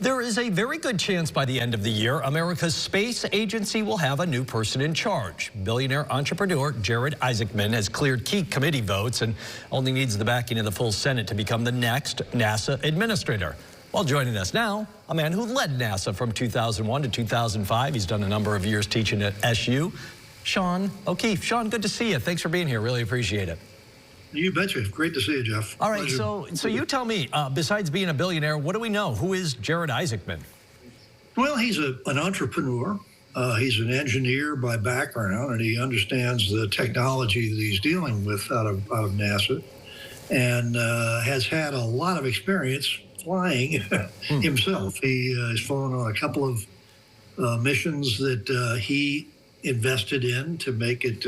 There is a very good chance by the end of the year, America's space agency will have a new person in charge. Billionaire entrepreneur Jared Isaacman has cleared key committee votes and only needs the backing of the full Senate to become the next NASA administrator. Well, joining us now, a man who led NASA from 2001 to 2005. He's done a number of years teaching at SU, Sean O'Keefe. Sean, good to see you. Thanks for being here. Really appreciate it. You betcha. Great to see you, Jeff. All right, so you tell me, besides being a billionaire, what do we know? Who is Jared Isaacman? Well, he's an entrepreneur. He's an engineer by background, and he understands the technology that he's dealing with out of NASA, and has had a lot of experience flying himself. He has flown on a couple of missions that he invested in to make it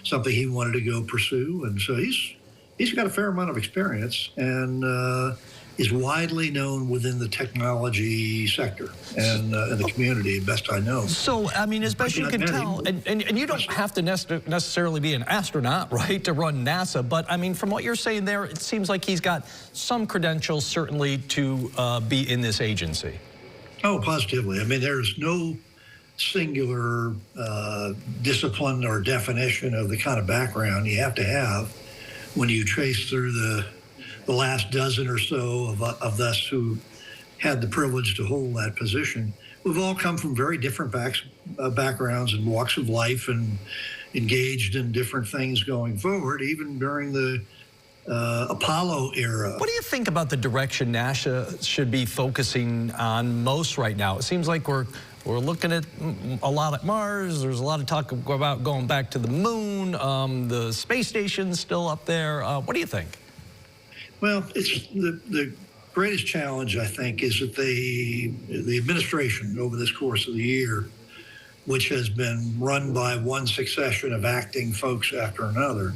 something he wanted to go pursue, and so he's got a fair amount of experience and is widely known within the technology sector and the community, best I know. So, I mean, as best you can tell, and you don't have to necessarily be an astronaut, right, to run NASA, but I mean, from what you're saying there, it seems like he's got some credentials certainly to be in this agency. Oh, positively. I mean, there's no singular discipline or definition of the kind of background you have to have when you trace through the last dozen or so of us who had the privilege to hold that position. We've all come from very different backgrounds and walks of life and engaged in different things going forward, even during the Apollo era. What do you think about the direction NASA should be focusing on most right now? It seems like we're looking at a lot at Mars. There's a lot of talk about going back to the moon. The space station's still up there. What do you think? Well, it's the greatest challenge, I think, is that the administration over this course of the year, which has been run by one succession of acting folks after another,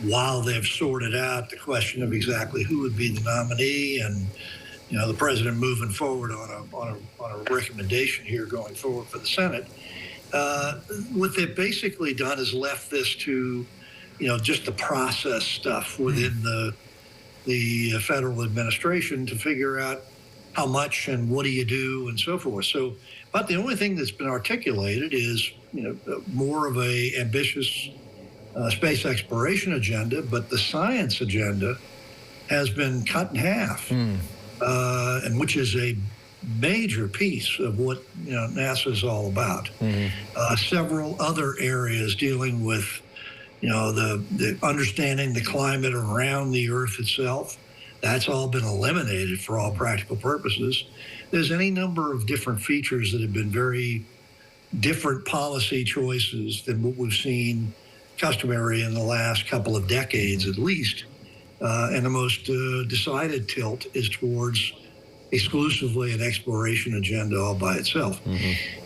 while they've sorted out the question of exactly who would be the nominee and the president moving forward on a recommendation here going forward for the Senate. What they've basically done is left this to, just the process stuff within the federal administration to figure out how much and what do you do and so forth. So, but the only thing that's been articulated is, more of a ambitious space exploration agenda, but the science agenda has been cut in half. And which is a major piece of what NASA is all about. Several other areas dealing with the understanding the climate around the Earth itself, that's all been eliminated for all practical purposes. There's any number of different features that have been very different policy choices than what we've seen customary in the last couple of decades at least. And the most decided tilt is towards exclusively an exploration agenda all by itself.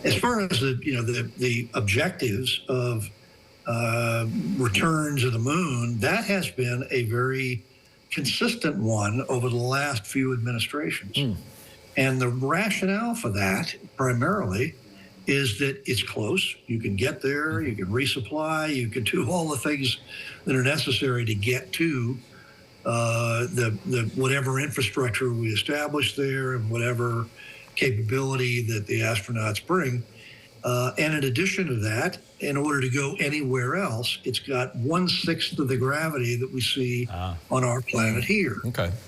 As far as the objectives of return to the moon, that has been a very consistent one over the last few administrations. And the rationale for that primarily is that it's close. You can get there, you can resupply, you can do all the things that are necessary to get to the whatever infrastructure we establish there and whatever capability that the astronauts bring. And in addition to that, in order to go anywhere else, it's got 1/6 of the gravity that we see on our planet here,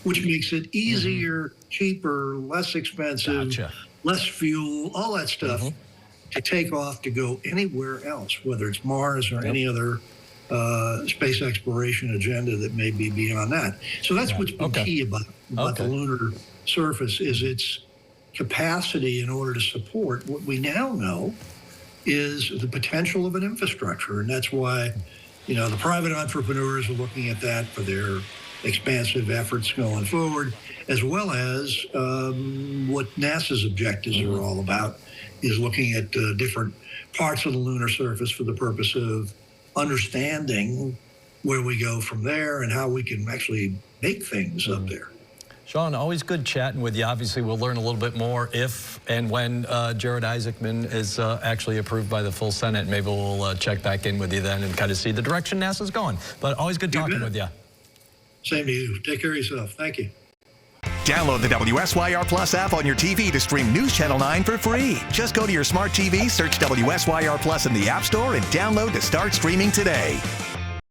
which makes it easier, cheaper, less expensive, less fuel, all that stuff to take off to go anywhere else, whether it's Mars or any other space exploration agenda that may be beyond that. So that's what's been key about the lunar surface, is its capacity in order to support what we now know is the potential of an infrastructure. And that's why, the private entrepreneurs are looking at that for their expansive efforts going forward, as well as what NASA's objectives are all about, is looking at different parts of the lunar surface for the purpose of understanding where we go from there and how we can actually make things up there. Sean, always good chatting with you. Obviously, we'll learn a little bit more if and when Jared Isaacman is actually approved by the full Senate. Maybe we'll check back in with you then and kind of see the direction NASA's going. But always good talking with you. Same to you. Take care of yourself. Thank you. Download the WSYR Plus app on your TV to stream News Channel 9 for free. Just go to your smart TV, search WSYR Plus in the App Store, and download to start streaming today.